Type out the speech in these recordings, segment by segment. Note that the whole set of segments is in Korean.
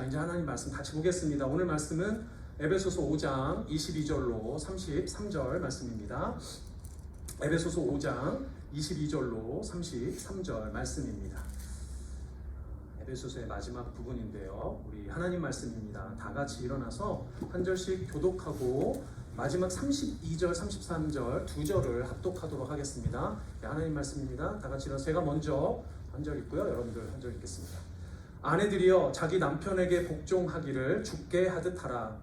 이제 하나님 말씀 같이 보겠습니다. 오늘 말씀은 에베소서 5장 22절로 33절 말씀입니다. 에베소서 5장 22절로 33절 말씀입니다. 에베소서의 마지막 부분인데요. 우리 하나님 말씀입니다. 다 같이 일어나서 한 절씩 교독하고 마지막 32절, 33절 두 절을 합독하도록 하겠습니다. 하나님 말씀입니다. 다 같이 일어나서 제가 먼저 한 절 읽고요. 여러분들 한 절 읽겠습니다. 아내들이여 자기 남편에게 복종하기를 주께 하듯 하라.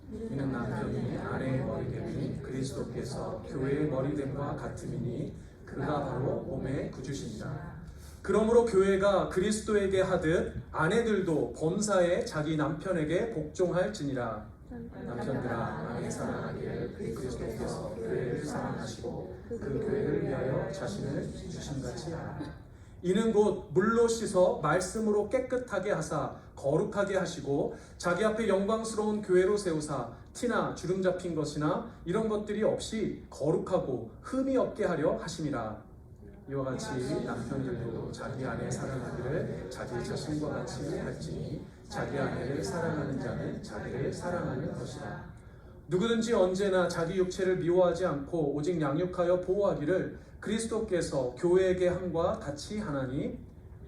이는 남편이 아내의 머리됨이 그리스도께서 교회의 머리됨과 같음이니 그가 바로 몸의 구주시니라. 그러므로 교회가 그리스도에게 하듯 아내들도 범사에 자기 남편에게 복종할지니라. 남편들아 아내 사랑하기를 그리스도께서 교회를 사랑하시고 그 교회를 위하여 자신을 주심같이 하라. 이는 곧 물로 씻어 말씀으로 깨끗하게 하사 거룩하게 하시고 자기 앞에 영광스러운 교회로 세우사 티나 주름 잡힌 것이나 이런 것들이 없이 거룩하고 흠이 없게 하려 하심이라. 이와 같이 남편들도 자기 아내 사랑하기를 자기 자신과 같이 할지니 자기 아내를 사랑하는 자는 자기를 사랑하는 것이라. 누구든지 언제나 자기 육체를 미워하지 않고 오직 양육하여 보호하기를 그리스도께서 교회에게 함과 같이 하나니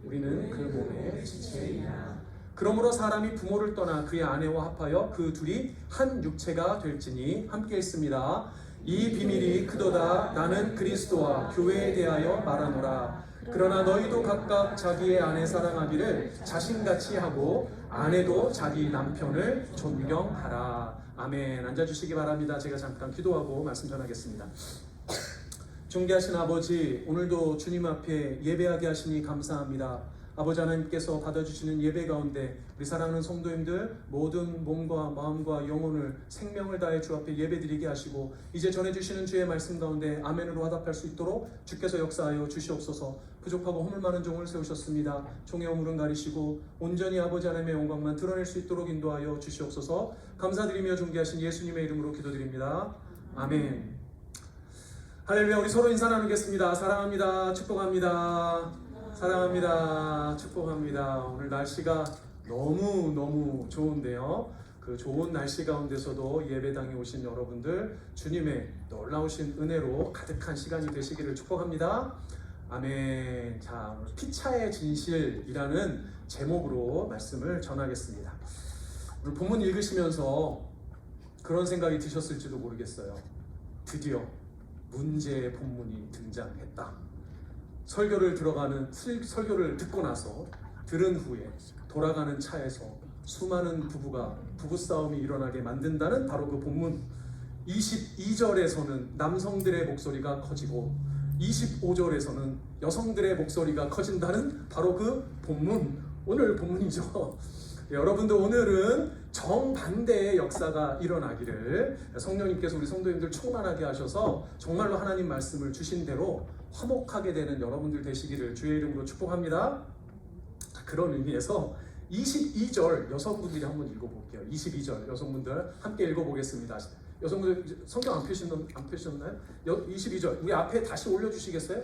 우리는 그 몸의 지체이나. 그러므로 사람이 부모를 떠나 그의 아내와 합하여 그 둘이 한 육체가 될지니 함께 있습니다. 이 비밀이 크도다. 나는 그리스도와 교회에 대하여 말하노라. 그러나 너희도 각각 자기의 아내 사랑하기를 자신같이 하고 아내도 자기 남편을 존경하라. 아멘. 앉아주시기 바랍니다. 제가 잠깐 기도하고 말씀 전하겠습니다. 존귀하신 아버지, 오늘도 주님 앞에 예배하게 하시니 감사합니다. 아버지 하나님께서 받아주시는 예배 가운데 우리 사랑하는 성도님들 모든 몸과 마음과 영혼을 생명을 다해 주 앞에 예배드리게 하시고 이제 전해주시는 주의 말씀 가운데 아멘으로 화답할 수 있도록 주께서 역사하여 주시옵소서. 부족하고 허물 많은 종을 세우셨습니다. 종의 허물은 가리시고 온전히 아버지 하나님의 영광만 드러낼 수 있도록 인도하여 주시옵소서. 감사드리며 존귀하신 예수님의 이름으로 기도드립니다. 아멘. 할렐루야. 우리 서로 인사 나누겠습니다. 사랑합니다. 축복합니다. 사랑합니다. 축복합니다. 오늘 날씨가 너무 좋은데요. 그 좋은 날씨 가운데서도 예배당에 오신 여러분들 주님의 놀라우신 은혜로 가득한 시간이 되시기를 축복합니다. 아멘. 자, 피차의 진실이라는 제목으로 말씀을 전하겠습니다. 오늘 본문 읽으시면서 그런 생각이 드셨을지도 모르겠어요. 드디어 문제의 본문이 등장했다. 설교를 설교를 듣고 나서 들은 후에 돌아가는 차에서 수많은 부부가 부부싸움이 일어나게 만든다는 바로 그 본문. 22절에서는 남성들의 목소리가 커지고 25절에서는 여성들의 목소리가 커진다는 바로 그 본문. 오늘 본문이죠. 여러분들, 오늘은 정반대의 역사가 일어나기를 성령님께서 우리 성도님들 충만하게 하셔서 정말로 하나님 말씀을 주신 대로 화목하게 되는 여러분들 되시기를 주의 이름으로 축복합니다. 그런 의미에서 22절 여성분들이 한번 읽어볼게요. 22절 여성분들 함께 읽어보겠습니다. 여성분들 성경 안 펴셨나요? 22절 우리 앞에 다시 올려주시겠어요?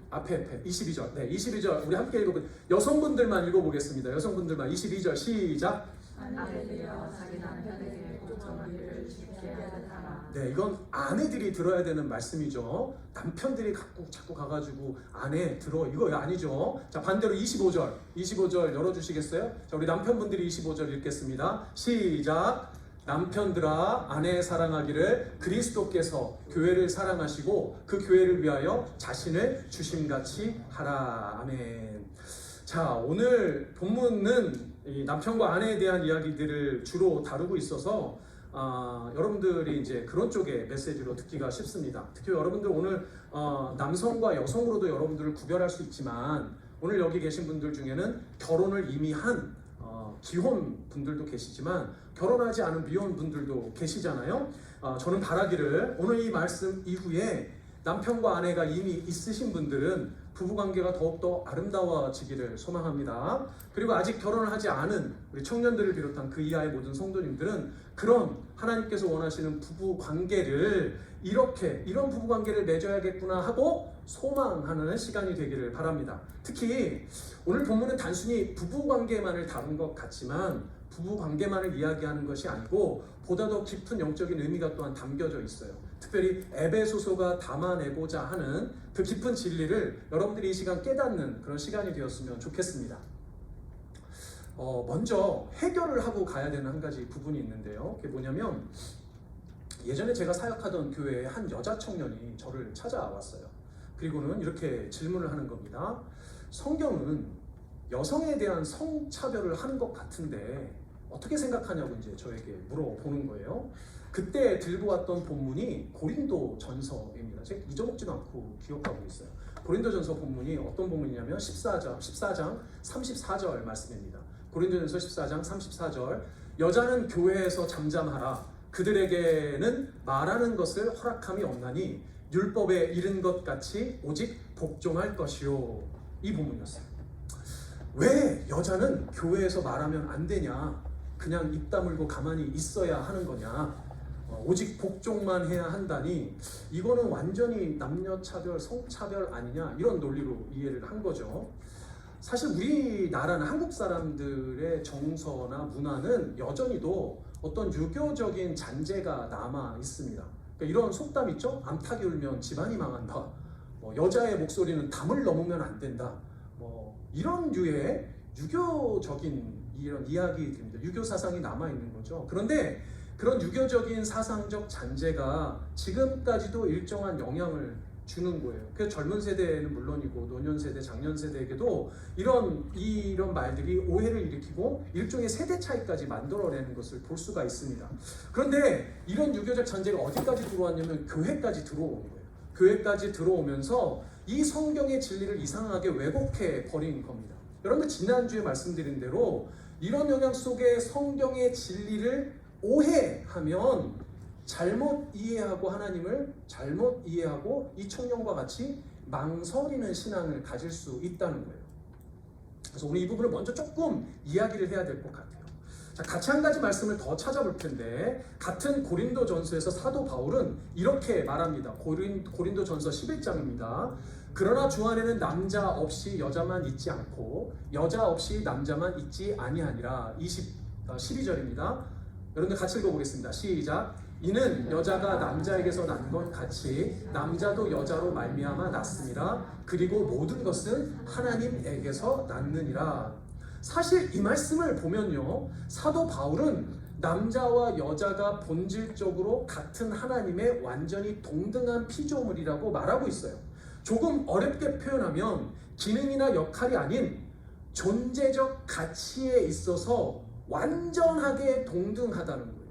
앞에 22절. 네, 22절 우리 함께 읽어보겠습니다. 여성분들만 읽어보겠습니다. 여성분들만 22절 시작. 아내들이여 자기 남편에게 복종하기를 주께 하듯 하라. 네, 이건 아내들이 들어야 되는 말씀이죠. 남편들이 자꾸 가가지고 아내 들어, 이거 아니죠. 자, 반대로 25절 열어주시겠어요? 자, 우리 남편분들이 25절 읽겠습니다. 시작. 남편들아 아내 사랑하기를 그리스도께서 교회를 사랑하시고 그 교회를 위하여 자신을 주심같이 하라. 아멘. 자, 오늘 본문은 이 남편과 아내에 대한 이야기들을 주로 다루고 있어서 여러분들이 이제 그런 쪽의 메시지로 듣기가 쉽습니다. 특히 여러분들 오늘 남성과 여성으로도 여러분들을 구별할 수 있지만 오늘 여기 계신 분들 중에는 결혼을 이미 한 기혼 분들도 계시지만 결혼하지 않은 미혼 분들도 계시잖아요. 저는 바라기를 오늘 이 말씀 이후에 남편과 아내가 이미 있으신 분들은 부부관계가 더욱더 아름다워지기를 소망합니다. 그리고 아직 결혼을 하지 않은 우리 청년들을 비롯한 그 이하의 모든 성도님들은 그런 하나님께서 원하시는 부부관계를 이런 부부관계를 맺어야겠구나 하고 소망하는 시간이 되기를 바랍니다. 특히 오늘 본문은 단순히 부부관계만을 다룬 것 같지만 부부관계만을 이야기하는 것이 아니고 보다 더 깊은 영적인 의미가 또한 담겨져 있어요. 특별히 에베소서가 담아내고자 하는 그 깊은 진리를 여러분들이 이 시간 깨닫는 그런 시간이 되었으면 좋겠습니다. 먼저 해결을 하고 가야 되는 한 가지 부분이 있는데요. 그게 뭐냐면 예전에 제가 사역하던 교회에 한 여자 청년이 저를 찾아왔어요. 그리고는 이렇게 질문을 하는 겁니다. 성경은 여성에 대한 성차별을 하는 것 같은데 어떻게 생각하냐고 이제 저에게 물어보는 거예요. 그때 들고 왔던 본문이 고린도 전서입니다. 제가 잊어먹지도 않고 기억하고 있어요. 고린도 전서 본문이 어떤 본문이냐면 14장 34절 말씀입니다. 고린도 전서 14장 34절 여자는 교회에서 잠잠하라. 그들에게는 말하는 것을 허락함이 없나니 율법에 이른 것 같이 오직 복종할 것이요. 이 본문이었어요. 왜 여자는 교회에서 말하면 안 되냐? 그냥 입 다물고 가만히 있어야 하는 거냐? 오직 복종만 해야 한다니 이거는 완전히 남녀차별, 성차별 아니냐? 이런 논리로 이해를 한 거죠. 사실 우리나라는 한국 사람들의 정서나 문화는 여전히도 어떤 유교적인 잔재가 남아 있습니다. 그러니까 이런 속담 있죠? 암탉이 울면 집안이 망한다. 여자의 목소리는 담을 넘으면 안 된다. 이런 류의 유교적인 이런 이야기들입니다. 유교 사상이 남아 있는 거죠. 그런데 그런 유교적인 사상적 잔재가 지금까지도 일정한 영향을 주는 거예요. 그래서 젊은 세대는 물론이고 노년 세대, 장년 세대에게도 이런 말들이 오해를 일으키고 일종의 세대 차이까지 만들어내는 것을 볼 수가 있습니다. 그런데 이런 유교적 잔재가 어디까지 들어왔냐면 교회까지 들어오는 거예요. 교회까지 들어오면서 이 성경의 진리를 이상하게 왜곡해 버린 겁니다. 여러분들 지난주에 말씀드린 대로 이런 영향 속에 성경의 진리를 오해하면 잘못 이해하고 하나님을 잘못 이해하고 이 청년과 같이 망설이는 신앙을 가질 수 있다는 거예요. 그래서 오늘 이 부분을 먼저 조금 이야기를 해야 될 것 같아요. 자, 같이 한 가지 말씀을 더 찾아볼 텐데 같은 고린도전서에서 사도 바울은 이렇게 말합니다. 고린도전서 11장입니다. 그러나 주 안에는 남자 없이 여자만 있지 않고 여자 없이 남자만 있지 아니하니라. 12절입니다. 여러분들 같이 읽어보겠습니다. 시작. 이는 여자가 남자에게서 난 것 같이 남자도 여자로 말미암아 났음이라. 그리고 모든 것은 하나님에게서 났느니라. 사실 이 말씀을 보면요, 사도 바울은 남자와 여자가 본질적으로 같은 하나님의 완전히 동등한 피조물이라고 말하고 있어요. 조금 어렵게 표현하면 기능이나 역할이 아닌 존재적 가치에 있어서 완전하게 동등하다는 거예요.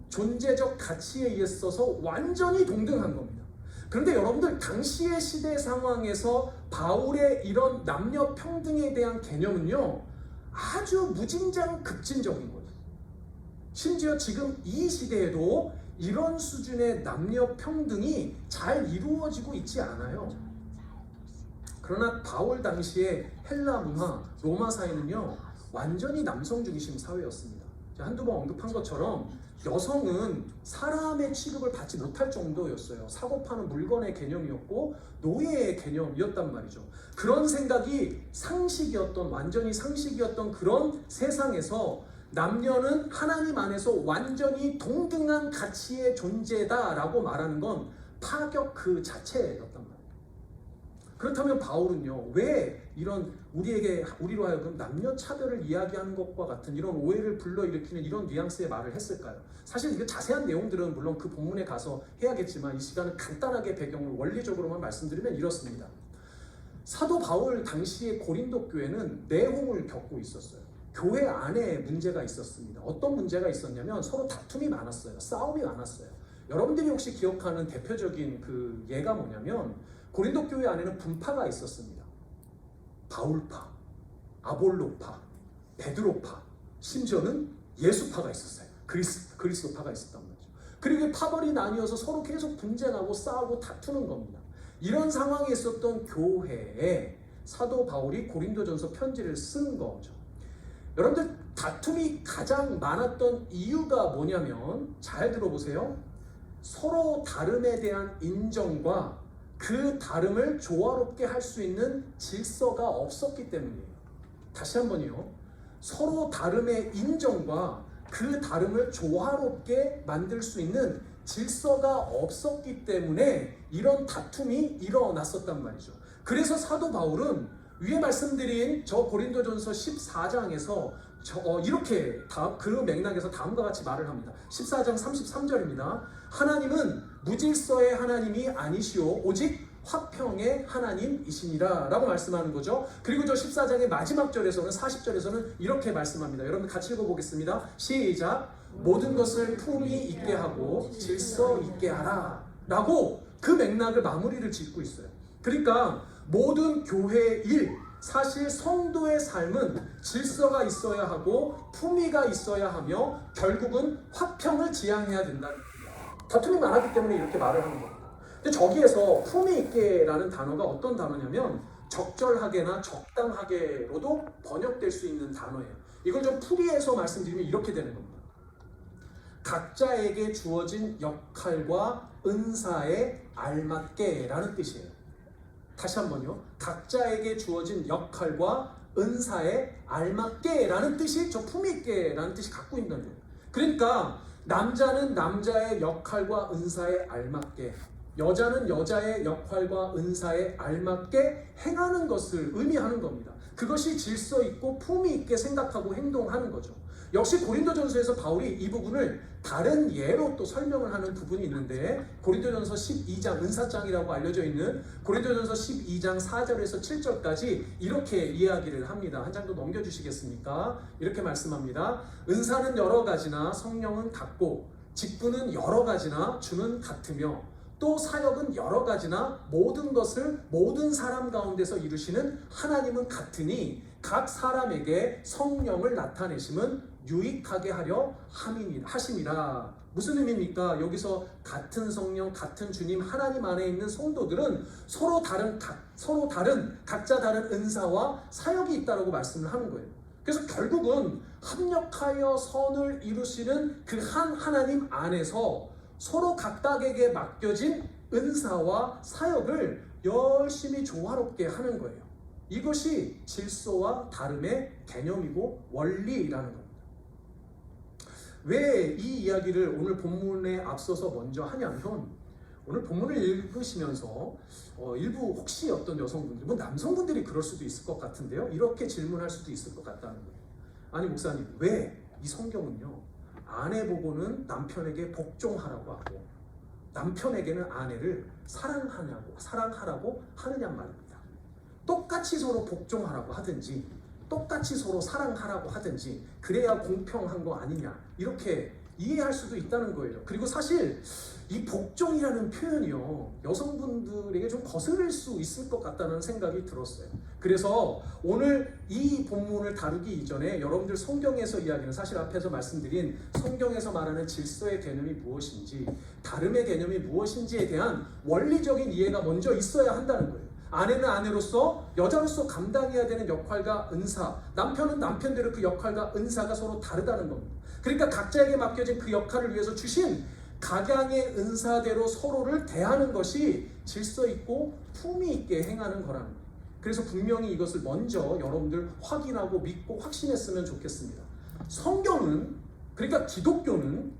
존재적 가치에 있어서 완전히 동등한 겁니다. 그런데 여러분들 당시의 시대 상황에서 바울의 이런 남녀 평등에 대한 개념은요, 아주 무진장급진적인 거예요. 심지어 지금 이 시대에도 이런 수준의 남녀 평등이 잘 이루어지고 있지 않아요. 그러나 바울 당시의 헬라 문화, 로마 사회는요, 완전히 남성 중심 사회였습니다. 한두 번 언급한 것처럼 여성은 사람의 취급을 받지 못할 정도였어요. 사고 파는 물건의 개념이었고 노예의 개념이었단 말이죠. 그런 생각이 완전히 상식이었던 그런 세상에서 남녀는 하나님 안에서 완전히 동등한 가치의 존재다라고 말하는 건 파격 그 자체였단 말이에요. 그렇다면 바울은요, 왜 이런 우리로 하여금 남녀 차별을 이야기하는 것과 같은 이런 오해를 불러일으키는 이런 뉘앙스의 말을 했을까요? 사실 이게 자세한 내용들은 물론 그 본문에 가서 해야겠지만 이 시간은 간단하게 배경을 원리적으로만 말씀드리면 이렇습니다. 사도 바울 당시의 고린도 교회는 내홍을 겪고 있었어요. 교회 안에 문제가 있었습니다. 어떤 문제가 있었냐면 서로 다툼이 많았어요. 싸움이 많았어요. 여러분들이 혹시 기억하는 대표적인 그 예가 뭐냐면 고린도 교회 안에는 분파가 있었습니다. 바울파, 아볼로파, 베드로파, 심지어는 예수파가 있었어요. 그리스도파가 있었단 말이죠. 그리고 파벌이 나뉘어서 서로 계속 분쟁하고 싸우고 다투는 겁니다. 이런 상황에 있었던 교회에 사도 바울이 고린도전서 편지를 쓴 거죠. 여러분들 다툼이 가장 많았던 이유가 뭐냐면 잘 들어보세요. 서로 다름에 대한 인정과 그 다름을 조화롭게 할 수 있는 질서가 없었기 때문이에요. 다시 한번요. 서로 다름의 인정과 그 다름을 조화롭게 만들 수 있는 질서가 없었기 때문에 이런 다툼이 일어났었단 말이죠. 그래서 사도 바울은 위에 말씀드린 저 고린도전서 14장에서 이렇게 그 맥락에서 다음과 같이 말을 합니다. 14장 33절입니다. 하나님은 무질서의 하나님이 아니시오 오직 화평의 하나님이시니라 라고 말씀하는 거죠. 그리고 저 14장의 마지막 절에서는 40절에서는 이렇게 말씀합니다. 여러분 같이 읽어보겠습니다. 시작. 모든 것을 품위 있게 하고 질서 있게 하라 라고 그 맥락을 마무리를 짓고 있어요. 그러니까 모든 교회의 일, 사실 성도의 삶은 질서가 있어야 하고 품위가 있어야 하며 결국은 화평을 지향해야 된다는 거예요. 다툼이 많았기 때문에 이렇게 말을 하는 겁니다. 근데 저기에서 품위 있게라는 단어가 어떤 단어냐면 적절하게나 적당하게로도 번역될 수 있는 단어예요. 이걸 좀 풀이해서 말씀드리면 이렇게 되는 겁니다. 각자에게 주어진 역할과 은사에 알맞게 라는 뜻이에요. 다시 한번요. 각자에게 주어진 역할과 은사에 알맞게 라는 뜻이 저 품위 있게 라는 뜻이 갖고 있는 거예요. 그러니까 남자는 남자의 역할과 은사에 알맞게, 여자는 여자의 역할과 은사에 알맞게 행하는 것을 의미하는 겁니다. 그것이 질서 있고 품위 있게 생각하고 행동하는 거죠. 역시 고린도전서에서 바울이 이 부분을 다른 예로 또 설명을 하는 부분이 있는데 고린도전서 12장 은사장이라고 알려져 있는 고린도전서 12장 4절에서 7절까지 이렇게 이야기를 합니다. 한 장 더 넘겨주시겠습니까? 이렇게 말씀합니다. 은사는 여러 가지나 성령은 같고 직분은 여러 가지나 주는 같으며 또 사역은 여러 가지나 모든 것을 모든 사람 가운데서 이루시는 하나님은 같으니 각 사람에게 성령을 나타내심은 유익하게 하려 하심이라. 무슨 의미입니까? 여기서 같은 성령, 같은 주님, 하나님 안에 있는 성도들은 서로 다른 각자 다른 은사와 사역이 있다라고 말씀을 하는 거예요. 그래서 결국은 합력하여 선을 이루시는 그 한 하나님 안에서 서로 각각에게 맡겨진 은사와 사역을 열심히 조화롭게 하는 거예요. 이것이 질서와 다름의 개념이고 원리라는 겁니다. 왜 이 이야기를 오늘 본문에 앞서서 먼저 하냐면 오늘 본문을 읽으시면서 일부 혹시 어떤 여성분들, 뭐 남성분들이 그럴 수도 있을 것 같은데요. 이렇게 질문할 수도 있을 것 같다는 거예요. 아니 목사님, 왜 이 성경은요 아내 보고는 남편에게 복종하라고 하고 남편에게는 아내를 사랑하라고 하느냐 말입니다. 똑같이 서로 복종하라고 하든지 똑같이 서로 사랑하라고 하든지 그래야 공평한 거 아니냐 이렇게 이해할 수도 있다는 거예요. 그리고 사실 이 복종이라는 표현이요 여성분들에게 좀 거슬릴 수 있을 것 같다는 생각이 들었어요. 그래서 오늘 이 본문을 다루기 이전에 여러분들 성경에서 이야기는 사실 앞에서 말씀드린 성경에서 말하는 질서의 개념이 무엇인지 다름의 개념이 무엇인지에 대한 원리적인 이해가 먼저 있어야 한다는 거예요. 아내는 아내로서 여자로서 감당해야 되는 역할과 은사, 남편은 남편대로 그 역할과 은사가 서로 다르다는 겁니다. 그러니까 각자에게 맡겨진 그 역할을 위해서 주신 각양의 은사대로 서로를 대하는 것이 질서 있고 품위 있게 행하는 거라는 거예요. 그래서 분명히 이것을 먼저 여러분들 확인하고 믿고 확신했으면 좋겠습니다. 성경은, 그러니까 기독교는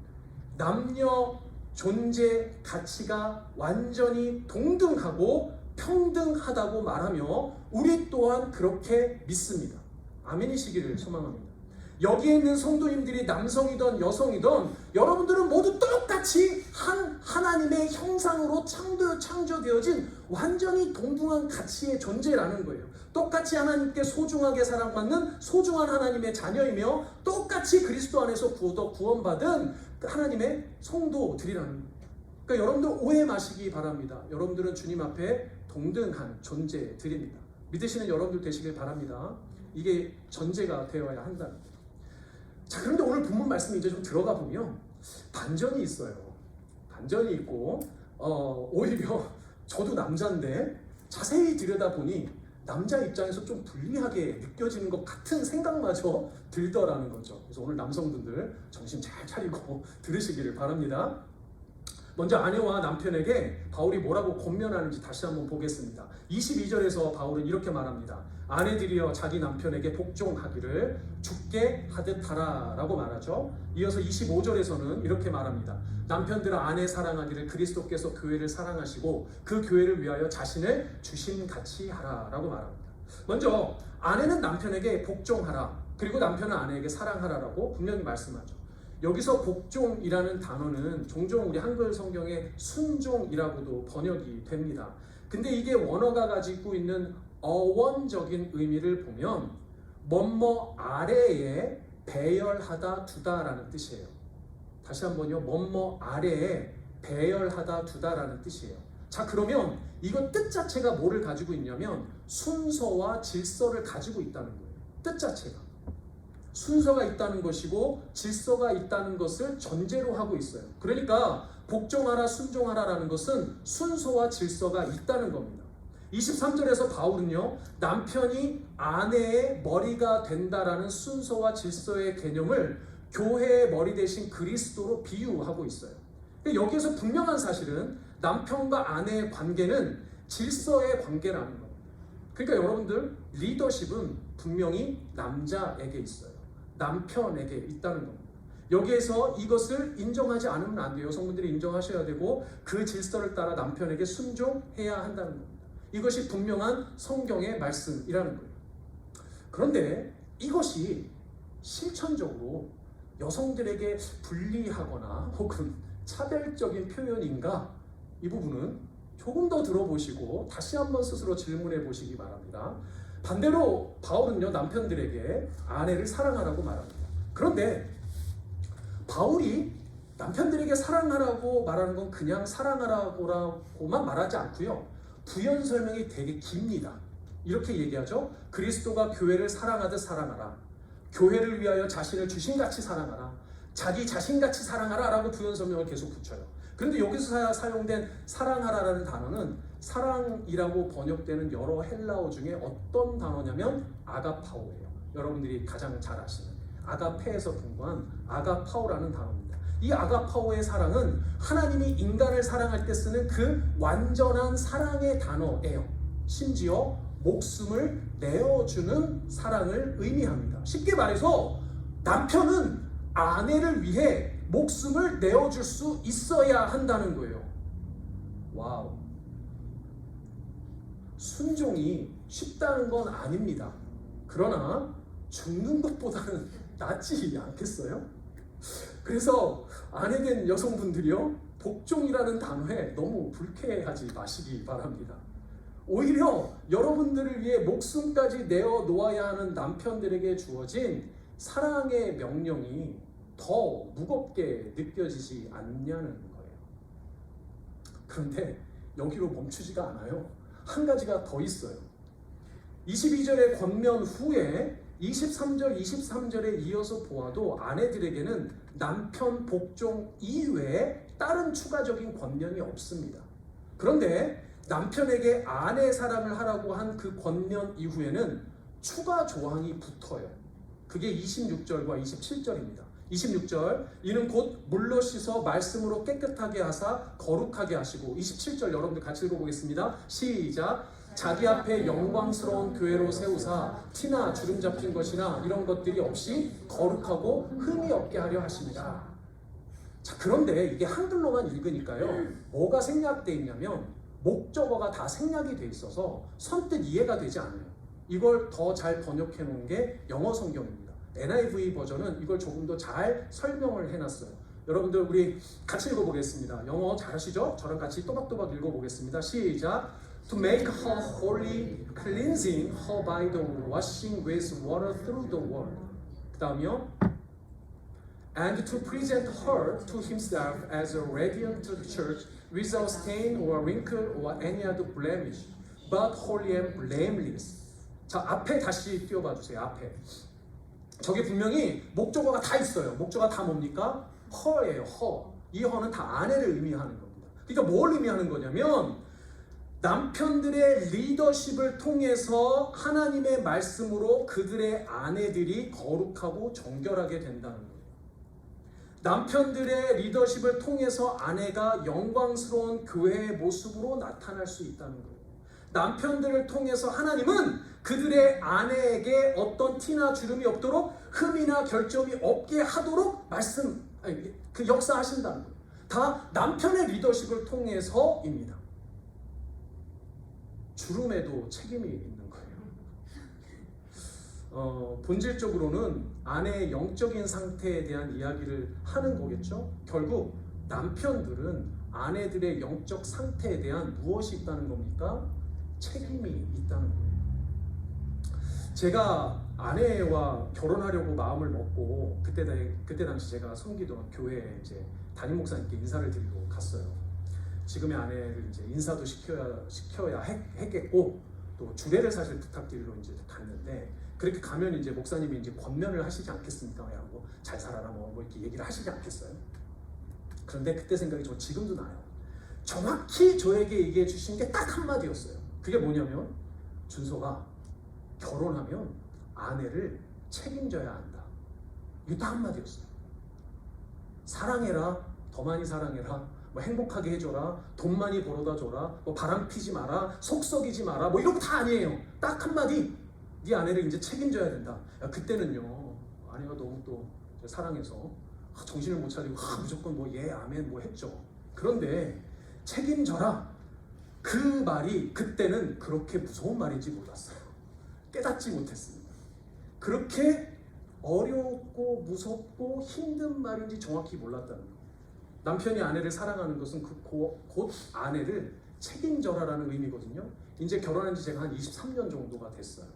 남녀 존재 가치가 완전히 동등하고 평등하다고 말하며 우리 또한 그렇게 믿습니다. 아멘이시기를 소망합니다. 여기에 있는 성도님들이 남성이든 여성이든 여러분들은 모두 똑같이 한 하나님의 형상으로 창조되어진 완전히 동등한 가치의 존재라는 거예요. 똑같이 하나님께 소중하게 사랑받는 소중한 하나님의 자녀이며 똑같이 그리스도 안에서 구원받은 하나님의 성도들이라는 거예요. 그러니까 여러분들 오해 마시기 바랍니다. 여러분들은 주님 앞에 동등한 존재들입니다. 믿으시는 여러분들 되시길 바랍니다. 이게 전제가 되어야 한다는 거예요. 자, 그런데 오늘 본문 말씀이 이제 좀 들어가 보면 반전이 있어요. 반전이 있고 오히려 저도 남자인데 자세히 들여다보니 남자 입장에서 좀 불리하게 느껴지는 것 같은 생각마저 들더라는 거죠. 그래서 오늘 남성분들 정신 잘 차리고 들으시기를 바랍니다. 먼저 아내와 남편에게 바울이 뭐라고 권면하는지 다시 한번 보겠습니다. 22절에서 바울은 이렇게 말합니다. 아내들이여 자기 남편에게 복종하기를 죽게 하듯 하라 라고 말하죠. 이어서 25절에서는 이렇게 말합니다. 남편들아 아내 사랑하기를 그리스도께서 교회를 사랑하시고 그 교회를 위하여 자신을 주심같이 하라 라고 말합니다. 먼저 아내는 남편에게 복종하라, 그리고 남편은 아내에게 사랑하라 라고 분명히 말씀하죠. 여기서 복종이라는 단어는 종종 우리 한글 성경에 순종이라고도 번역이 됩니다. 근데 이게 원어가 가지고 있는 어원적인 의미를 보면 뭐뭐 아래에 배열하다 두다라는 뜻이에요. 다시 한번요. 뭐뭐 아래에 배열하다 두다라는 뜻이에요. 자, 그러면 이거 뜻 자체가 뭐를 가지고 있냐면 순서와 질서를 가지고 있다는 거예요. 뜻 자체가 순서가 있다는 것이고 질서가 있다는 것을 전제로 하고 있어요. 그러니까 복종하라 순종하라라는 것은 순서와 질서가 있다는 겁니다. 23절에서 바울은요, 남편이 아내의 머리가 된다라는 순서와 질서의 개념을 교회의 머리 대신 그리스도로 비유하고 있어요. 여기에서 분명한 사실은 남편과 아내의 관계는 질서의 관계라는 겁니다. 그러니까 여러분들, 리더십은 분명히 남자에게 있어요. 남편에게 있다는 겁니다. 여기에서 이것을 인정하지 않으면 안 돼요. 여성분들이 인정하셔야 되고 그 질서를 따라 남편에게 순종해야 한다는 겁니다. 이것이 분명한 성경의 말씀이라는 거예요. 그런데 이것이 실천적으로 여성들에게 불리하거나 혹은 차별적인 표현인가? 이 부분은 조금 더 들어보시고 다시 한번 스스로 질문해 보시기 바랍니다. 반대로 바울은요, 남편들에게 아내를 사랑하라고 말합니다. 그런데 바울이 남편들에게 사랑하라고 말하는 건 그냥 사랑하라고만 말하지 않고요, 부연 설명이 되게 깁니다. 이렇게 얘기하죠. 그리스도가 교회를 사랑하듯 사랑하라, 교회를 위하여 자신을 주신같이 사랑하라, 자기 자신같이 사랑하라 라고 부연 설명을 계속 붙여요. 그런데 여기서 사용된 사랑하라라는 단어는 사랑이라고 번역되는 여러 헬라어 중에 어떤 단어냐면 아가파오예요. 여러분들이 가장 잘 아시는 아가페에서 분구한 아가파오라는 단어입니다. 이 아가파오의 사랑은 하나님이 인간을 사랑할 때 쓰는 그 완전한 사랑의 단어예요. 심지어 목숨을 내어주는 사랑을 의미합니다. 쉽게 말해서 남편은 아내를 위해 목숨을 내어줄 수 있어야 한다는 거예요. 와우. 순종이 쉽다는 건 아닙니다. 그러나 죽는 것보다는 낫지 않겠어요? 그래서 아내된 여성분들이요, 복종이라는 단어에 너무 불쾌하지 마시기 바랍니다. 오히려 여러분들을 위해 목숨까지 내어 놓아야 하는 남편들에게 주어진 사랑의 명령이 더 무겁게 느껴지지 않냐는 거예요. 그런데 여기로 멈추지가 않아요. 한 가지가 더 있어요. 22절의 권면 후에 23절, 23절에 이어서 보아도 아내들에게는 남편 복종 이외에 다른 추가적인 권면이 없습니다. 그런데 남편에게 아내 사랑을 하라고 한 그 권면 이후에는 추가 조항이 붙어요. 그게 26절과 27절입니다. 26절, 이는 곧 물로 씻어 말씀으로 깨끗하게 하사 거룩하게 하시고, 27절 여러분들 같이 읽어보겠습니다. 시작. 자기 앞에 영광스러운 교회로 세우사 티나 주름 잡힌 것이나 이런 것들이 없이 거룩하고 흠이 없게 하려 하십니다. 자, 그런데 이게 한글로만 읽으니까요, 뭐가 생략되어 있냐면 목적어가 다 생략이 돼 있어서 선뜻 이해가 되지 않아요. 이걸 더 잘 번역해 놓은 게 영어 성경입니다. NIV 버전은 이걸 조금 더 잘 설명을 해놨어요. 여러분들 우리 같이 읽어보겠습니다. 영어 잘하시죠? 저랑 같이 또박또박 읽어보겠습니다. 시작. To make her holy, cleansing her by the washing with water through the word. 그 다음이요. And to present her to himself as a radiant church without stain or wrinkle or any other blemish, but holy and blameless. 자, 앞에 다시 띄워봐 주세요. 앞에. 저게 분명히 목적어가 다 있어요. 목적어가 다 뭡니까? her예요. her. 이 her는 다 아내를 의미하는 겁니다. 그러니까 뭘 의미하는 거냐면 남편들의 리더십을 통해서 하나님의 말씀으로 그들의 아내들이 거룩하고 정결하게 된다는 거예요. 남편들의 리더십을 통해서 아내가 영광스러운 교회의 모습으로 나타날 수 있다는 거예요. 남편들을 통해서 하나님은 그들의 아내에게 어떤 티나 주름이 없도록 흠이나 결점이 없게 하도록 역사하신다는 거예요. 다 남편의 리더십을 통해서입니다. 주름에도 책임이 있는 거예요. 본질적으로는 아내의 영적인 상태에 대한 이야기를 하는 거겠죠. 결국 남편들은 아내들의 영적 상태에 대한 무엇이 있다는 겁니까? 책임이 있다는 거예요. 제가 아내와 결혼하려고 마음을 먹고 그때 당시 제가 섬기던 교회에 이제 담임 목사님께 인사를 드리러 갔어요. 지금의 아내를 이제 인사도 시켜야 했겠고 또 주례를 사실 부탁드리러 이제 갔는데, 그렇게 가면 이제 목사님이 이제 권면을 하시지 않겠습니까? 야, 뭐 잘 살아라 뭐 이렇게 얘기를 하시지 않겠어요? 그런데 그때 생각이 저 지금도 나요. 정확히 저에게 얘기해 주신 게 딱 한마디였어요. 그게 뭐냐면, 준서가 결혼하면 아내를 책임져야 한다. 이거 딱 한마디였어요. 사랑해라, 더 많이 사랑해라, 뭐 행복하게 해줘라, 돈 많이 벌어다 줘라, 뭐 바람 피지 마라, 속 썩이지 마라, 뭐 이런 거 다 아니에요. 딱 한마디, 네 아내를 이제 책임져야 된다. 야, 그때는요, 아내가 너무 또 사랑해서 정신을 못 차리고 무조건 뭐 예, 아멘 뭐 했죠. 그런데 책임져라, 그 말이 그때는 그렇게 무서운 말인지 몰랐어요. 깨닫지 못했습니다. 그렇게 어렵고 무섭고 힘든 말인지 정확히 몰랐다는 거예요. 남편이 아내를 사랑하는 것은 곧 아내를 책임져라라는 의미거든요. 이제 결혼한 지 제가 한 23년 정도가 됐어요.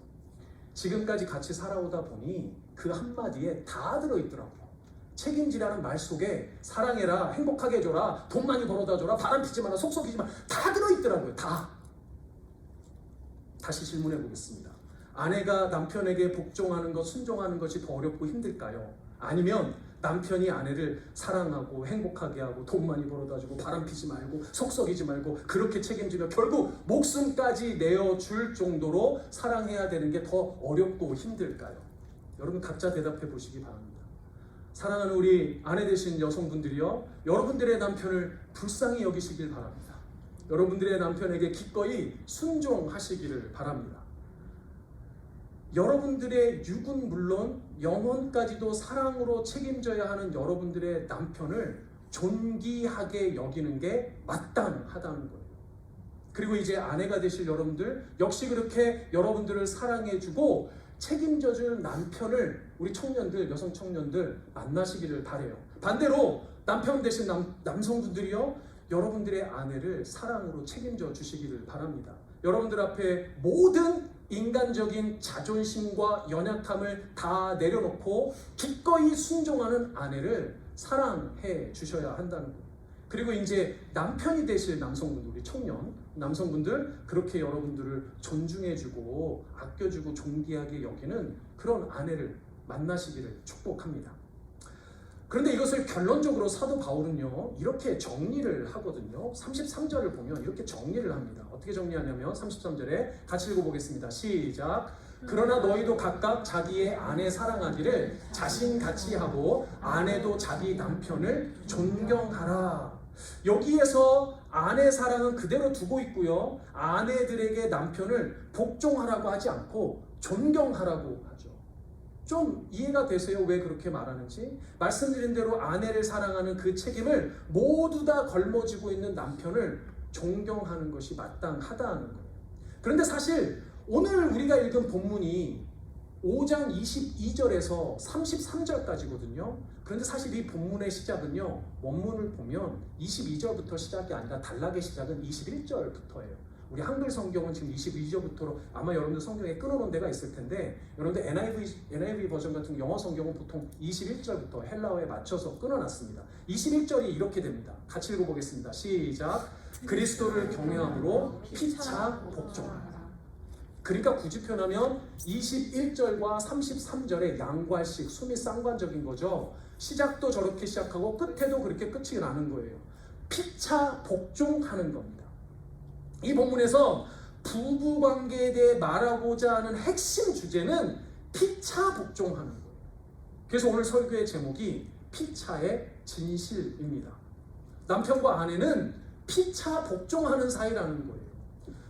지금까지 같이 살아오다 보니 그 한마디에 다 들어있더라고요. 책임지라는 말 속에 사랑해라, 행복하게 해줘라, 돈 많이 벌어다 줘라, 바람 피지 마라, 속 썩이지 마라, 다 들어있더라고요. 다. 다시 질문해 보겠습니다. 아내가 남편에게 복종하는 것, 순종하는 것이 더 어렵고 힘들까요? 아니면 남편이 아내를 사랑하고 행복하게 하고 돈 많이 벌어다 주고 바람 피지 말고 속 썩이지 말고 그렇게 책임지며 결국 목숨까지 내어줄 정도로 사랑해야 되는 게 더 어렵고 힘들까요? 여러분 각자 대답해 보시기 바랍니다. 사랑하는 우리 아내 되신 여성분들이요, 여러분들의 남편을 불쌍히 여기시길 바랍니다. 여러분들의 남편에게 기꺼이 순종하시기를 바랍니다. 여러분들의 육은 물론 영혼까지도 사랑으로 책임져야 하는 여러분들의 남편을 존귀하게 여기는 게 마땅하다는 거예요. 그리고 이제 아내가 되실 여러분들 역시 그렇게 여러분들을 사랑해주고 책임져줄 남편을 우리 청년들, 여성 청년들 만나시기를 바래요. 반대로 남편 되신 남성분들이요, 여러분들의 아내를 사랑으로 책임져 주시기를 바랍니다. 여러분들 앞에 모든 인간적인 자존심과 연약함을 다 내려놓고 기꺼이 순종하는 아내를 사랑해 주셔야 한다는 거예요. 그리고 이제 남편이 되실 남성분들, 우리 청년 남성분들, 그렇게 여러분들을 존중해주고 아껴주고 존귀하게 여기는 그런 아내를 만나시기를 축복합니다. 그런데 이것을 결론적으로 사도 바울은요 이렇게 정리를 하거든요. 33절을 보면 이렇게 정리를 합니다. 어떻게 정리하냐면 33절에 같이 읽어보겠습니다. 시작. 그러나 너희도 각각 자기의 아내 사랑하기를 자신같이 하고 아내도 자기 남편을 존경하라. 여기에서 아내 사랑은 그대로 두고 있고요, 아내들에게 남편을 복종하라고 하지 않고 존경하라고 하죠. 좀 이해가 되세요? 왜 그렇게 말하는지? 말씀드린 대로 아내를 사랑하는 그 책임을 모두 다 걸머쥐고 있는 남편을 존경하는 것이 마땅하다는 거예요. 그런데 사실 오늘 우리가 읽은 본문이 5장 22절에서 33절까지거든요. 그런데 사실 이 본문의 시작은요, 원문을 보면 22절부터 시작이 아니라 단락의 시작은 21절부터예요. 우리 한글 성경은 지금 22절부터로 아마 여러분들 성경에 끊어놓은 데가 있을 텐데, 여러분들 NIV 버전 같은 영어 성경은 보통 21절부터 헬라어에 맞춰서 끊어놨습니다. 21절이 이렇게 됩니다. 같이 읽어보겠습니다. 시작. 그리스도를 경외함으로 피차 복종하라. 그러니까 굳이 표현하면 21절과 33절의 양괄식, 수미 쌍관적인 거죠. 시작도 저렇게 시작하고 끝에도 그렇게 끝이 나는 거예요. 피차 복종하는 겁니다. 이 본문에서 부부 관계에 대해 말하고자 하는 핵심 주제는 피차 복종하는 거예요. 그래서 오늘 설교의 제목이 피차의 진실입니다. 남편과 아내는 피차 복종하는 사이라는 거예요.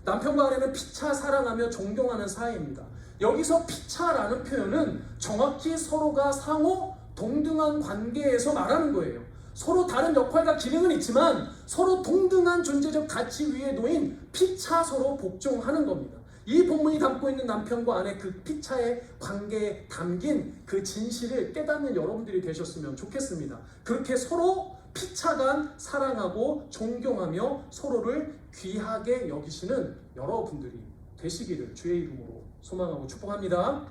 남편과 아내는 피차 사랑하며 존경하는 사이입니다. 여기서 피차라는 표현은 정확히 서로가 상호 동등한 관계에서 말하는 거예요. 서로 다른 역할과 기능은 있지만 서로 동등한 존재적 가치 위에 놓인 피차 서로 복종하는 겁니다. 이 본문이 담고 있는 남편과 아내 그 피차의 관계에 담긴 그 진실을 깨닫는 여러분들이 되셨으면 좋겠습니다. 그렇게 서로 피차간 사랑하고 존경하며 서로를 귀하게 여기시는 여러분들이 되시기를 주의 이름으로 소망하고 축복합니다.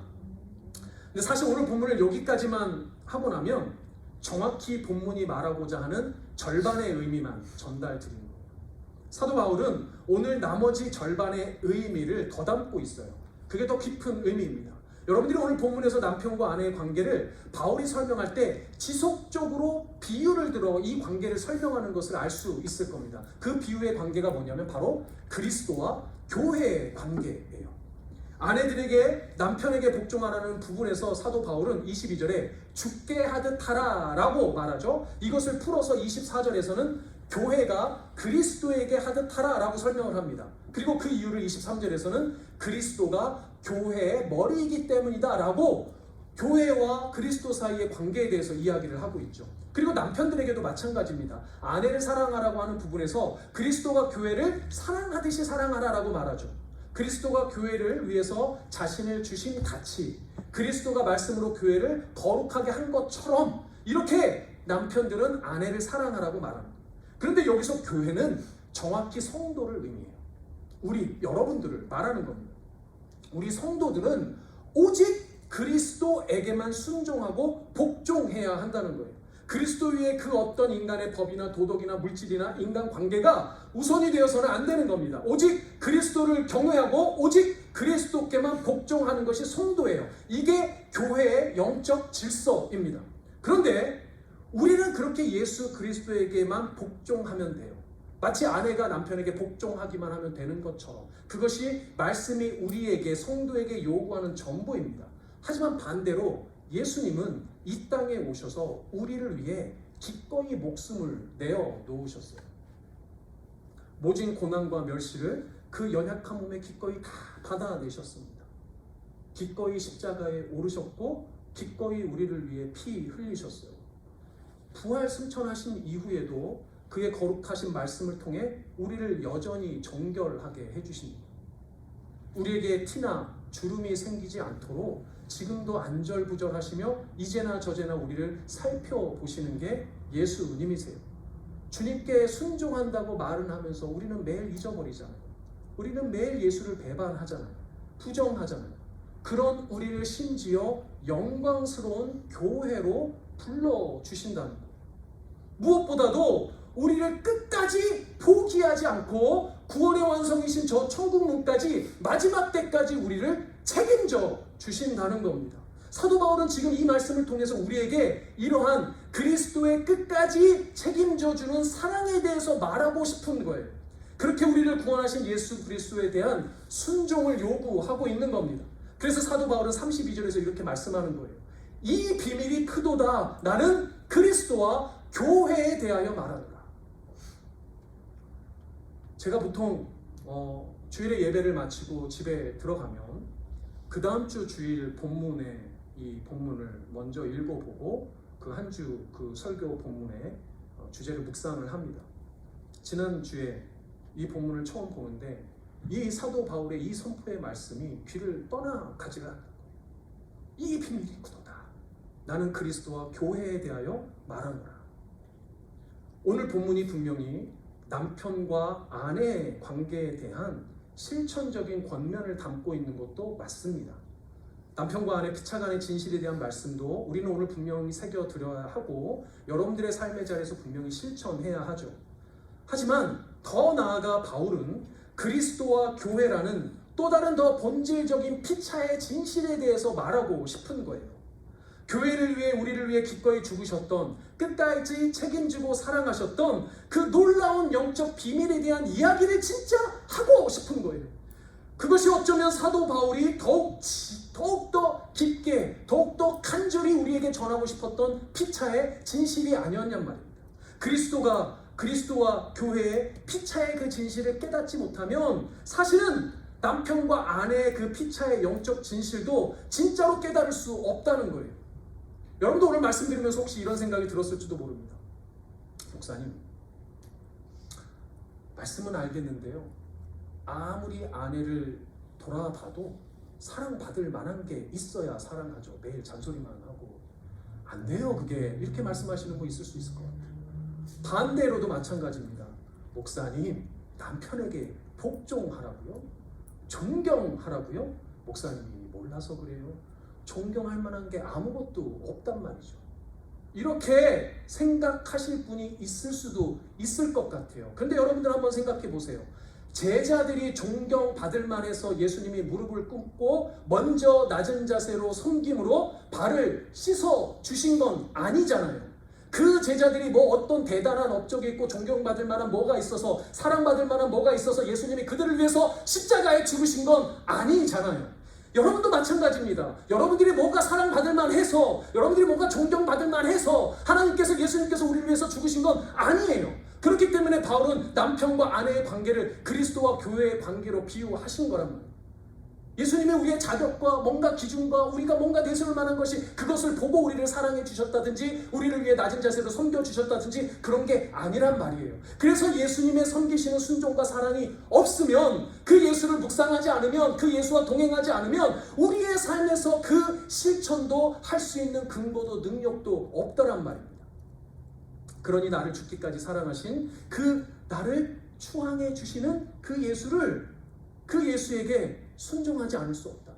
근데 사실 오늘 본문을 여기까지만 하고 나면 정확히 본문이 말하고자 하는 절반의 의미만 전달드리는 거예요. 사도 바울은 오늘 나머지 절반의 의미를 더 담고 있어요. 그게 더 깊은 의미입니다. 여러분들이 오늘 본문에서 남편과 아내의 관계를 바울이 설명할 때 지속적으로 비유를 들어 이 관계를 설명하는 것을 알 수 있을 겁니다. 그 비유의 관계가 뭐냐면 바로 그리스도와 교회의 관계예요. 아내들에게 남편에게 복종하라는 부분에서 사도 바울은 22절에 죽게 하듯 하라 라고 말하죠. 이것을 풀어서 24절에서는 교회가 그리스도에게 하듯 하라 라고 설명을 합니다. 그리고 그 이유를 23절에서는 그리스도가 교회의 머리이기 때문이다 라고 교회와 그리스도 사이의 관계에 대해서 이야기를 하고 있죠. 그리고 남편들에게도 마찬가지입니다. 아내를 사랑하라고 하는 부분에서 그리스도가 교회를 사랑하듯이 사랑하라 라고 말하죠. 그리스도가 교회를 위해서 자신을 주신 가치, 그리스도가 말씀으로 교회를 거룩하게 한 것처럼 이렇게 남편들은 아내를 사랑하라고 말합니다. 그런데 여기서 교회는 정확히 성도를 의미해요. 우리 여러분들을 말하는 겁니다. 우리 성도들은 오직 그리스도에게만 순종하고 복종해야 한다는 거예요. 그리스도 위에 그 어떤 인간의 법이나 도덕이나 물질이나 인간관계가 우선이 되어서는 안 되는 겁니다. 오직 그리스도를 경외하고 오직 그리스도께만 복종하는 것이 성도예요. 이게 교회의 영적 질서입니다. 그런데 우리는 그렇게 예수 그리스도에게만 복종하면 돼요. 마치 아내가 남편에게 복종하기만 하면 되는 것처럼 그것이 말씀이 우리에게 성도에게 요구하는 전부입니다. 하지만 반대로 예수님은 이 땅에 오셔서 우리를 위해 기꺼이 목숨을 내어 놓으셨어요. 모진 고난과 멸시를 그 연약한 몸에 기꺼이 다 받아내셨습니다. 기꺼이 십자가에 오르셨고 기꺼이 우리를 위해 피 흘리셨어요. 부활 승천하신 이후에도 그의 거룩하신 말씀을 통해 우리를 여전히 정결하게 해주십니다. 우리에게 티나 주름이 생기지 않도록 지금도 안절부절하시며 이제나 저제나 우리를 살펴보시는 게 예수님이세요. 주님께 순종한다고 말은 하면서 우리는 매일 잊어버리잖아요. 우리는 매일 예수를 배반하잖아요. 부정하잖아요. 그런 우리를 심지어 영광스러운 교회로 불러주신다는 거예요. 무엇보다도 우리를 끝까지 포기하지 않고 구원의 완성이신 저 천국문까지 마지막 때까지 우리를 책임져 주신다는 겁니다. 사도 바울은 지금 이 말씀을 통해서 우리에게 이러한 그리스도의 끝까지 책임져 주는 사랑에 대해서 말하고 싶은 거예요. 그렇게 우리를 구원하신 예수 그리스도에 대한 순종을 요구하고 있는 겁니다. 그래서 사도 바울은 32절에서 이렇게 말씀하는 거예요. 이 비밀이 크도다. 나는 그리스도와 교회에 대하여 말하노라. 제가 보통 주일에 예배를 마치고 집에 들어가면 그 다음 주 주일 본문에 이 본문을 먼저 읽어보고 그 한 주 그 설교 본문의 주제를 묵상을 합니다. 지난주에 이 본문을 처음 보는데 이 사도 바울의 이 선포의 말씀이 귀를 떠나가지가 않는 거예요. 이 비밀이 크도다. 나는 그리스도와 교회에 대하여 말하노라. 오늘 본문이 분명히 남편과 아내의 관계에 대한 실천적인 권면을 담고 있는 것도 맞습니다. 남편과 아내 피차간의 진실에 대한 말씀도 우리는 오늘 분명히 새겨드려야 하고 여러분들의 삶의 자리에서 분명히 실천해야 하죠. 하지만 더 나아가 바울은 그리스도와 교회라는 또 다른 더 본질적인 피차의 진실에 대해서 말하고 싶은 거예요. 교회를 위해 우리를 위해 기꺼이 죽으셨던, 끝까지 책임지고 사랑하셨던 그 놀라운 영적 비밀에 대한 이야기를 진짜 하고 싶은 거예요. 그것이 어쩌면 사도 바울이 더욱더 깊게, 더욱더 간절히 우리에게 전하고 싶었던 피차의 진실이 아니었냔 말입니다. 그리스도와 교회의 피차의 그 진실을 깨닫지 못하면 사실은 남편과 아내의 그 피차의 영적 진실도 진짜로 깨달을 수 없다는 거예요. 여러분도 오늘 말씀드리면서 혹시 이런 생각이 들었을지도 모릅니다. 목사님, 말씀은 알겠는데요, 아무리 아내를 돌아봐도 사랑받을 만한 게 있어야 사랑하죠. 매일 잔소리만 하고 안 돼요 그게. 이렇게 말씀하시는 분 있을 수 있을 것 같아요. 반대로도 마찬가지입니다. 목사님, 남편에게 복종하라고요? 존경하라고요? 목사님이 몰라서 그래요. 존경할 만한 게 아무것도 없단 말이죠. 이렇게 생각하실 분이 있을 수도 있을 것 같아요. 그런데 여러분들 한번 생각해 보세요. 제자들이 존경받을 만해서 예수님이 무릎을 꿇고 먼저 낮은 자세로 섬김으로 발을 씻어 주신 건 아니잖아요. 그 제자들이 뭐 어떤 대단한 업적이 있고 존경받을 만한 뭐가 있어서, 사랑받을 만한 뭐가 있어서 예수님이 그들을 위해서 십자가에 죽으신 건 아니잖아요. 여러분도 마찬가지입니다. 여러분들이 뭔가 사랑받을 만해서, 여러분들이 뭔가 존경받을 만해서 하나님께서, 예수님께서 우리를 위해서 죽으신 건 아니에요. 그렇기 때문에 바울은 남편과 아내의 관계를 그리스도와 교회의 관계로 비유하신 거란 말이에요. 예수님이 우리의 자격과 뭔가 기준과 우리가 뭔가 내세울 만한 것이, 그것을 보고 우리를 사랑해 주셨다든지 우리를 위해 낮은 자세로 섬겨 주셨다든지 그런 게 아니란 말이에요. 그래서 예수님의 섬기시는 순종과 사랑이 없으면, 그 예수를 묵상하지 않으면, 그 예수와 동행하지 않으면 우리의 삶에서 그 실천도 할 수 있는 근거도 능력도 없더란 말입니다. 그러니 나를 죽기까지 사랑하신 그 나를 추앙해 주시는 그 예수를, 그 예수에게 순종하지 않을 수 없다.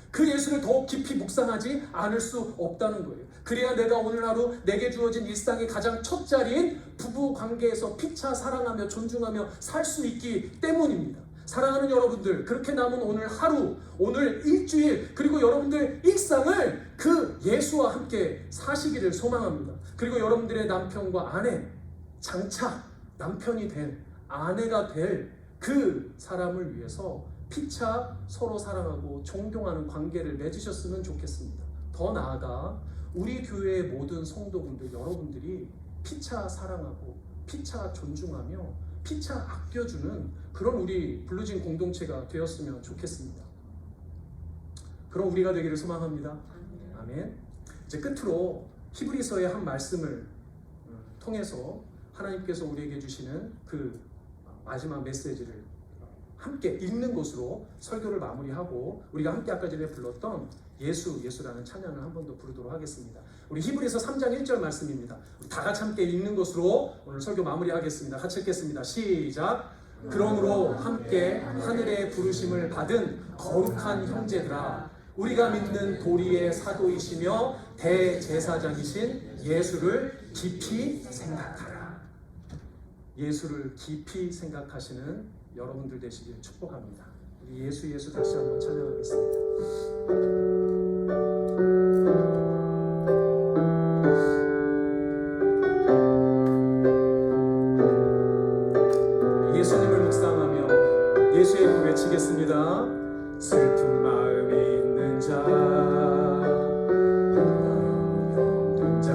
그 예수를 더욱 깊이 묵상하지 않을 수 없다는 거예요. 그래야 내가 오늘 하루 내게 주어진 일상의 가장 첫 자리인 부부 관계에서 피차 사랑하며 존중하며 살 수 있기 때문입니다. 사랑하는 여러분들, 그렇게 남은 오늘 하루, 오늘 일주일, 그리고 여러분들 일상을 그 예수와 함께 사시기를 소망합니다. 그리고 여러분들의 남편과 아내, 장차 남편이 될, 아내가 될 그 사람을 위해서 피차 서로 사랑하고 존경하는 관계를 맺으셨으면 좋겠습니다. 더 나아가 우리 교회의 모든 성도분들, 여러분들이 피차 사랑하고 피차 존중하며 피차 아껴주는 그런 우리 블루진 공동체가 되었으면 좋겠습니다. 그럼 우리가 되기를 소망합니다. 아멘. 이제 끝으로 히브리서의 한 말씀을 통해서 하나님께서 우리에게 주시는 그 마지막 메시지를 함께 읽는 것으로 설교를 마무리하고, 우리가 함께 아까 전에 불렀던 예수라는 찬양을 한 번 더 부르도록 하겠습니다. 우리 히브리서 3장 1절 말씀입니다. 우리 다 같이 함께 읽는 것으로 오늘 설교 마무리하겠습니다. 같이 읽겠습니다. 시작. 그러므로 함께 하늘의 부르심을 받은 거룩한 형제들아, 우리가 믿는 도리의 사도이시며 대제사장이신 예수를 깊이 생각하라. 예수를 깊이 생각하시는 여러분들 되시길 축복합니다. 우리 예수 다시 한번 찬양하겠습니다. 예수님을 묵상하며 예수의 이름 외치겠습니다. 슬픈 마음이 있는 자, 없는 자,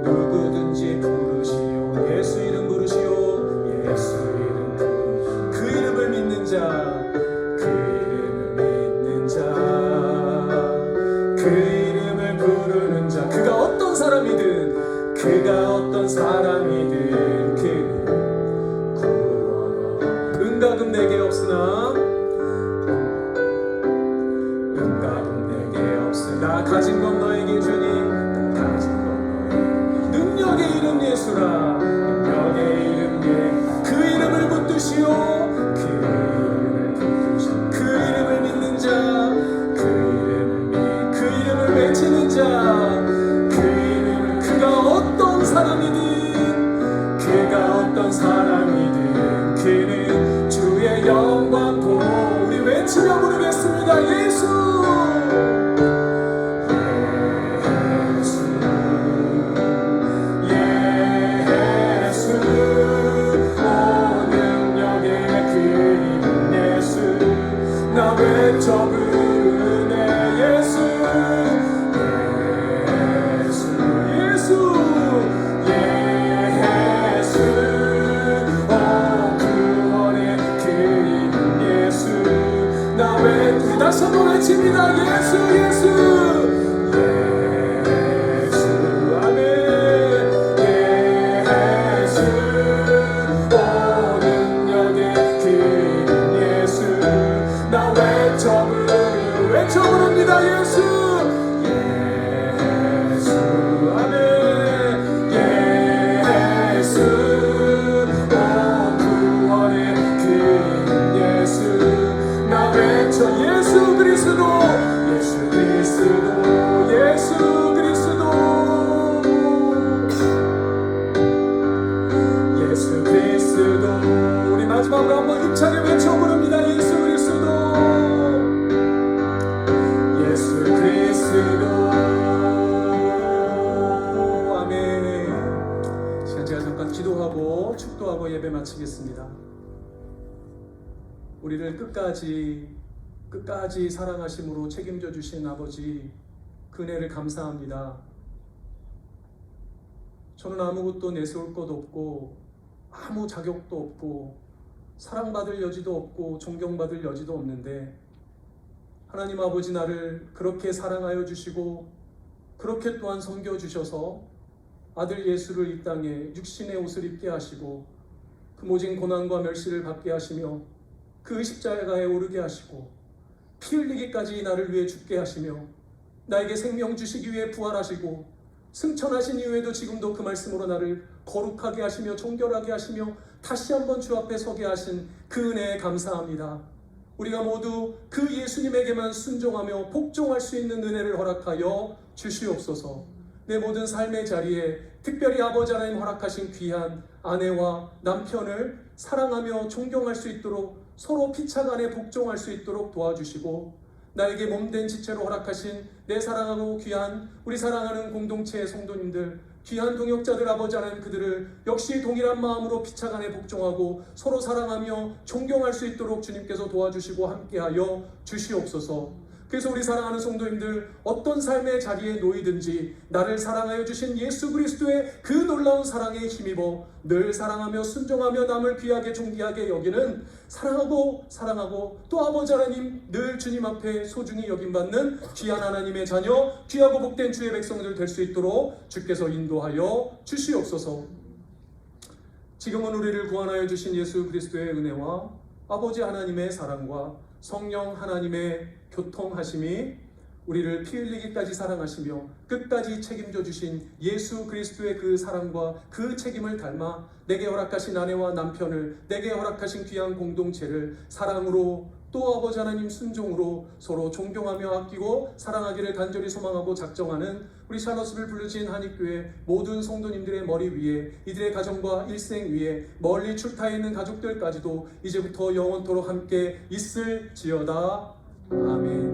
누구든지 부르시오. 예수 이름 부르시오. 예수 이름 부르시오. 그 이름을 믿는 자, 그 이름을 믿는 자, 그 이름을 부르는 자, 그가 어떤 사람이든, 그가 어떤 사람이든 그는 구원하라. 응답은 내게 없으나, 응답은 내게 없으나 가진 건 너에게 주니, 가진 건 너에게. 능력의 이름 예수라. 능력의 이름 그 이름을 붙드시오. 그 이름을 붙드시오. 그 이름을 믿는 자, 그 이름을 외치는 자, 그 이름을, 그가 어떤 사람이든, 그가 어떤 사람이든 그는 주의 영광 보고 우리 외치며 부르겠습니다. 예수, 예수 예수 예수 아멘 예수 오 능력의 그 예수 나 외쳐 부릅니다 예수 예수 아멘 예수 오 구원의 그 예수 나 외쳐 예수 그리스도 예수 그리스도 예수 그리스도 예수 그리스도 우리 마지막으로 한번 힘차게 외쳐 부릅니다 예수 그리스도 예수 그리스도 아멘. 시간 제가 잠깐 기도하고 축도하고 예배 마치겠습니다. 우리를 끝까지 사랑하심으로 책임져 주신 아버지 그 은혜를 감사합니다. 저는 아무것도 내세울 것 없고 아무 자격도 없고 사랑받을 여지도 없고 존경받을 여지도 없는데 하나님 아버지 나를 그렇게 사랑하여 주시고 그렇게 또한 섬겨주셔서 아들 예수를 이 땅에 육신의 옷을 입게 하시고 그 모진 고난과 멸시를 받게 하시며 그 십자가에 오르게 하시고 피 흘리기까지 나를 위해 죽게 하시며 나에게 생명 주시기 위해 부활하시고 승천하신 이후에도 지금도 그 말씀으로 나를 거룩하게 하시며 정결하게 하시며 다시 한번 주 앞에 서게 하신 그 은혜에 감사합니다. 우리가 모두 그 예수님에게만 순종하며 복종할 수 있는 은혜를 허락하여 주시옵소서. 내 모든 삶의 자리에 특별히 아버지 하나님 허락하신 귀한 아내와 남편을 사랑하며 존경할 수 있도록 서로 피차 간에 복종할 수 있도록 도와주시고 나에게 몸된 지체로 허락하신 내 사랑하고 귀한 우리 사랑하는 공동체의 성도님들 귀한 동역자들 아버지 하나님 그들을 역시 동일한 마음으로 피차 간에 복종하고 서로 사랑하며 존경할 수 있도록 주님께서 도와주시고 함께하여 주시옵소서. 그래서 우리 사랑하는 성도님들 어떤 삶의 자리에 놓이든지 나를 사랑하여 주신 예수 그리스도의 그 놀라운 사랑에 힘입어 늘 사랑하며 순종하며 남을 귀하게 존귀하게 여기는 사랑하고 또 아버지 하나님 늘 주님 앞에 소중히 여김받는 귀한 하나님의 자녀 귀하고 복된 주의 백성들 될 수 있도록 주께서 인도하여 주시옵소서. 지금은 우리를 구원하여 주신 예수 그리스도의 은혜와 아버지 하나님의 사랑과 성령 하나님의 교통하심이 우리를 피 흘리기까지 사랑하시며 끝까지 책임져 주신 예수 그리스도의 그 사랑과 그 책임을 닮아 내게 허락하신 아내와 남편을 내게 허락하신 귀한 공동체를 사랑으로 또 아버지 하나님 순종으로 서로 존경하며 아끼고 사랑하기를 간절히 소망하고 작정하는 우리 샬럿을 부르신 한익교회 모든 성도님들의 머리 위에 이들의 가정과 일생 위에 멀리 출타해 있는 가족들까지도 이제부터 영원토록 함께 있을지어다. 아멘.